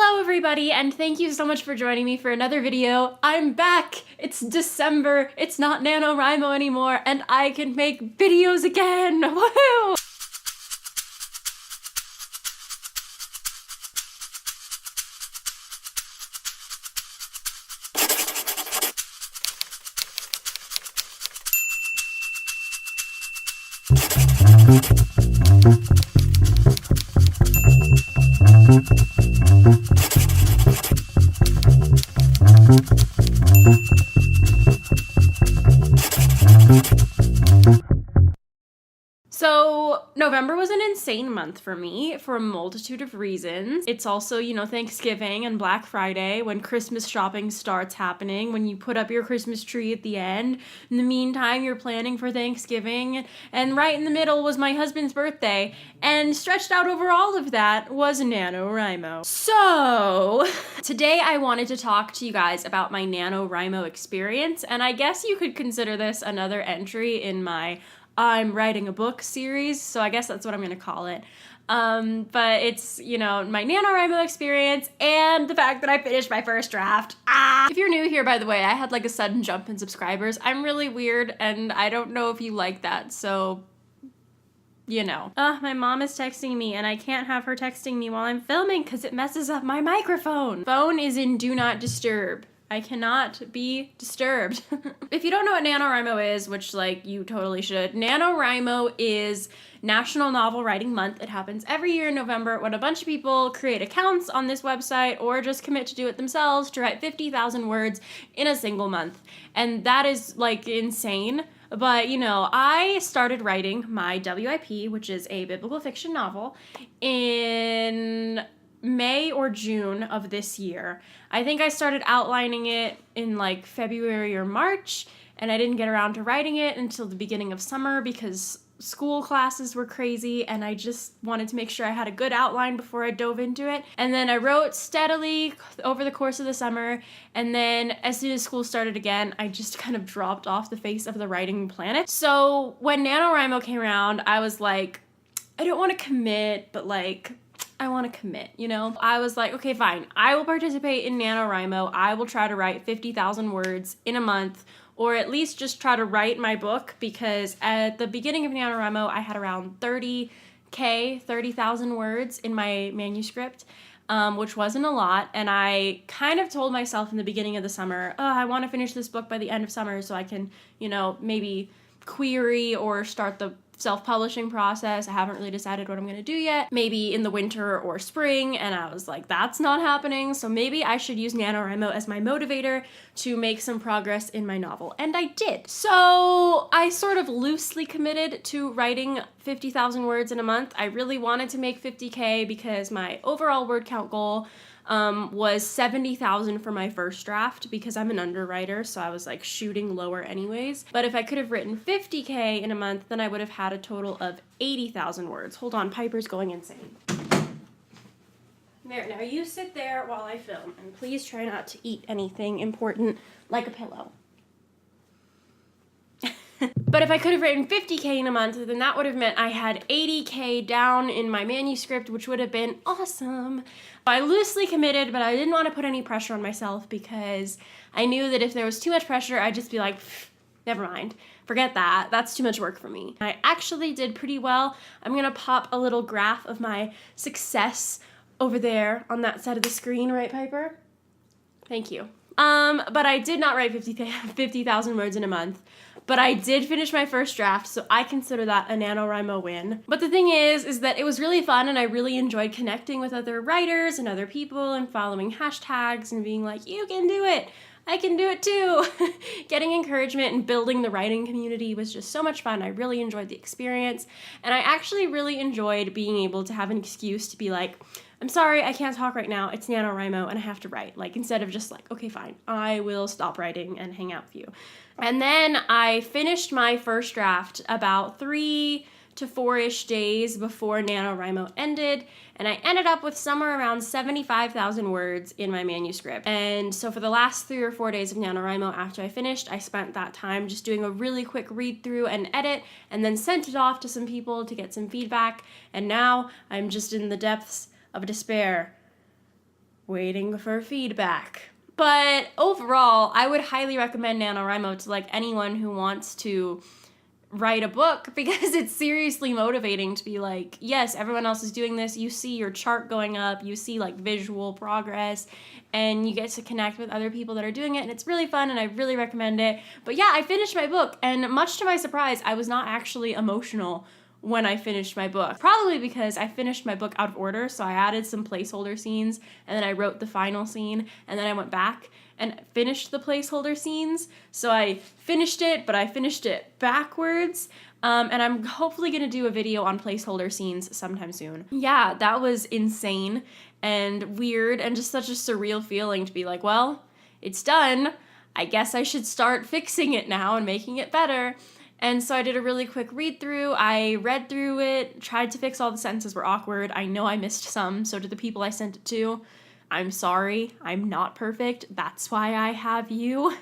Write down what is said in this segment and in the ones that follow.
Hello everybody, and thank you so much for joining me for another video. I'm back! It's December, it's not NaNoWriMo anymore, and I can make videos again! Woohoo! So November was an insane month for me for a multitude of reasons. It's also, Thanksgiving and Black Friday when Christmas shopping starts happening, when you put up your Christmas tree at the end. In the meantime, you're planning for Thanksgiving, and right in the middle was my husband's birthday, and stretched out over all of that was NaNoWriMo. So today I wanted to talk to you guys about my NaNoWriMo experience, and I guess you could consider this another entry in my I'm writing a book series, so I guess that's what I'm gonna call it. But it's, my NaNoWriMo experience and the fact that I finished my first draft. If you're new here, by the way, I had like a sudden jump in subscribers. I'm really weird, and I don't know if you like that, so my mom is texting me, and I can't have her texting me while I'm filming because it messes up my microphone. Phone is in do not disturb. I cannot be disturbed. If you don't know what NaNoWriMo is, which you totally should, NaNoWriMo is National Novel Writing Month. It happens every year in November when a bunch of people create accounts on this website or just commit to do it themselves to write 50,000 words in a single month. And that is insane. But, I started writing my WIP, which is a biblical fiction novel, in May or June of this year. I think I started outlining it in February or March, and I didn't get around to writing it until the beginning of summer because school classes were crazy, and I just wanted to make sure I had a good outline before I dove into it. And then I wrote steadily over the course of the summer, and then as soon as school started again, I just kind of dropped off the face of the writing planet. So when NaNoWriMo came around, I was like, I don't want to commit, but I want to commit, I was like, okay, fine. I will participate in NaNoWriMo. I will try to write 50,000 words in a month, or at least just try to write my book, because at the beginning of NaNoWriMo, I had around 30,000 words in my manuscript, which wasn't a lot. And I kind of told myself in the beginning of the summer, I want to finish this book by the end of summer so I can, maybe query or start the self-publishing process. I haven't really decided what I'm gonna do yet. Maybe in the winter or spring, and I was like, that's not happening, so maybe I should use NaNoWriMo as my motivator to make some progress in my novel, and I did. So I sort of loosely committed to writing 50,000 words in a month. I really wanted to make 50K because my overall word count goal was 70,000 for my first draft because I'm an underwriter, so I was shooting lower anyways. But if I could have written 50K in a month, then I would have had a total of 80,000 words. Hold on, Piper's going insane. There, now you sit there while I film, and please try not to eat anything important like a pillow. But if I could have written 50K in a month, then that would have meant I had 80K down in my manuscript, which would have been awesome. I loosely committed, but I didn't want to put any pressure on myself because I knew that if there was too much pressure, I'd just be like, never mind, forget that. That's too much work for me. I actually did pretty well. I'm going to pop a little graph of my success over there on that side of the screen, right, Piper? Thank you. But I did not write 50,000 words in a month. But I did finish my first draft, so I consider that a NaNoWriMo win. But the thing is that it was really fun, and I really enjoyed connecting with other writers and other people and following hashtags and being like, you can do it! I can do it too! Getting encouragement and building the writing community was just so much fun. I really enjoyed the experience, and I actually really enjoyed being able to have an excuse to be like, I'm sorry, I can't talk right now, it's NaNoWriMo and I have to write. Instead of just okay, fine, I will stop writing and hang out with you. And then I finished my first draft about 3 to 4-ish days before NaNoWriMo ended, and I ended up with somewhere around 75,000 words in my manuscript. And so for the last 3 or 4 days of NaNoWriMo after I finished, I spent that time just doing a really quick read through and edit, and then sent it off to some people to get some feedback, and now I'm just in the depths of despair. waiting for feedback. But overall, I would highly recommend NaNoWriMo to like anyone who wants to write a book, because it's seriously motivating to be like, yes, everyone else is doing this. You see your chart going up, you see like visual progress, and you get to connect with other people that are doing it, and it's really fun, and I really recommend it. But yeah, I finished my book, and much to my surprise, I was not actually emotional when I finished my book. Probably because I finished my book out of order, so I added some placeholder scenes, and then I wrote the final scene, and then I went back and finished the placeholder scenes. So I finished it, but I finished it backwards. And I'm hopefully gonna do a video on placeholder scenes sometime soon. Yeah, that was insane and weird and just such a surreal feeling to be like, well, it's done. I guess I should start fixing it now and making it better. And so I did a really quick read through. I read through it, tried to fix all the sentences were awkward. I know I missed some, so to the people I sent it to, I'm sorry. I'm not perfect. That's why I have you.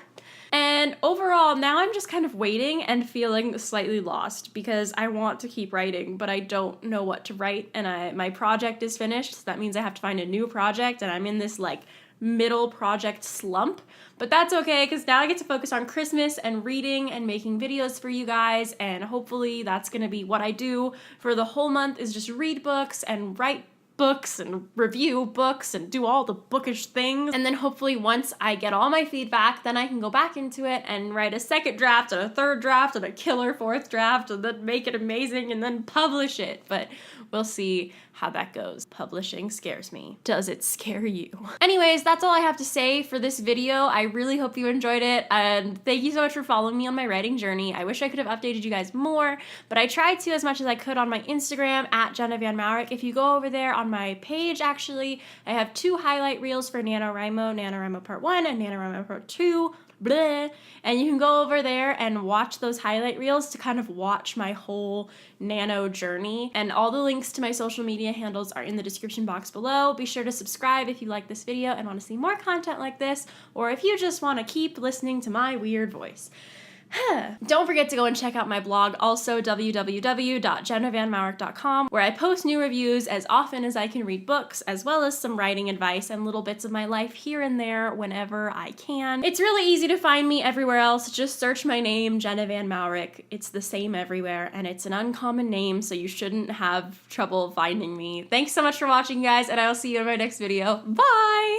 And overall, now I'm just kind of waiting and feeling slightly lost because I want to keep writing, but I don't know what to write, and my project is finished, so that means I have to find a new project, and I'm in this like middle project slump. But that's okay, because now I get to focus on Christmas and reading and making videos for you guys, and hopefully that's gonna be what I do for the whole month, is just read books and write books and review books and do all the bookish things. And then hopefully once I get all my feedback, then I can go back into it and write a second draft and a third draft and a killer fourth draft and then make it amazing and then publish it. But we'll see how that goes. Publishing scares me. Does it scare you? Anyways, that's all I have to say for this video. I really hope you enjoyed it, and thank you so much for following me on my writing journey. I wish I could have updated you guys more, but I tried to as much as I could on my Instagram at Jenna Van Mourik. If you go over there on my page, actually, I have 2 highlight reels for NaNoWriMo, NaNoWriMo Part 1 and NaNoWriMo Part 2. Bleh. And you can go over there and watch those highlight reels to kind of watch my whole nano journey. And all the links to my social media handles are in the description box below. Be sure to subscribe if you like this video and want to see more content like this, or if you just want to keep listening to my weird voice. Don't forget to go and check out my blog, also www.jennavanmourik.com, where I post new reviews as often as I can read books, as well as some writing advice and little bits of my life here and there whenever I can. It's really easy to find me everywhere else. Just search my name, Jenna Van Mourik. It's the same everywhere, and it's an uncommon name, so you shouldn't have trouble finding me. Thanks so much for watching, guys, and I will see you in my next video. Bye!